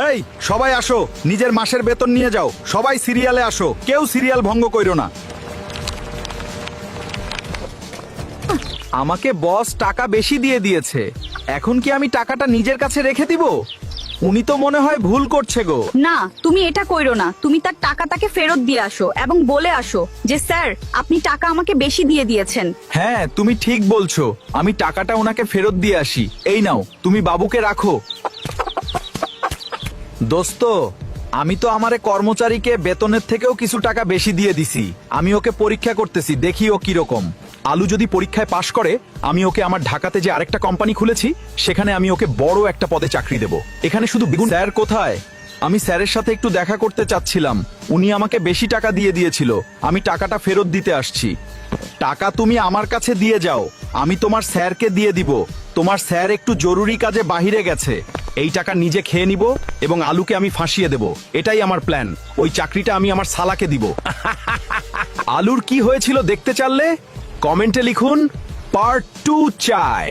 এই সবাই আসো, নিজের মাসের বেতন নিয়ে যাও। সবাই সিরিয়ালে আসো, কেউ সিরিয়াল ভঙ্গ কইরো না। আমাকে বস টাকা বেশি দিয়ে দিয়েছে, এখন কি আমি টাকাটা নিজের কাছে রেখে দিব? উনি তো মনে হয় ভুল করছে গো। না, তুমি এটা কইরো না। তুমি তার টাকা তাকে ফেরত দিয়ে আসো এবং বলে আসো যে স্যার, আপনি টাকা আমাকে বেশি দিয়ে দিয়েছেন। হ্যাঁ, তুমি ঠিক বলছো, আমি টাকাটা ওনাকে ফেরত দিয়ে আসি। এই নাও, তুমি বাবুকে রাখো। দোস্ত, আমি তো আমারে কর্মচারীকে বেতনের থেকেও কিছু টাকা বেশি দিয়ে দিছি। আমি ওকে পরীক্ষা করতেছি, দেখি ও কিরকম। আলু যদি পরীক্ষায় পাশ করে, আমি ওকে আমার ঢাকাতে যে আরেকটা কোম্পানি খুলেছি সেখানে আমি ওকে বড় একটা পদে চাকরি দেব। এখানে শুধু বেগুন। স্যার কোথায়? আমি স্যারের সাথে একটু দেখা করতে চাচ্ছিলাম। উনি আমাকে বেশি টাকা দিয়ে দিয়েছিল, আমি টাকাটা ফেরত দিতে আসছি। টাকা তুমি আমার কাছে দিয়ে যাও, আমি তোমার স্যারকে দিয়ে দিব। তোমার স্যার একটু জরুরি কাজে বাহিরে গেছে। এই টাকা নিজে খেয়ে নিব এবং আলুকে আমি ফাঁসিয়ে দেব। এটাই আমার প্ল্যান। ওই চাকরিটা আমি আমার শালাকে দিব। আলুর কি হয়েছিল দেখতে চাইলে কমেন্টে লিখুন, পার্ট 2 চাই।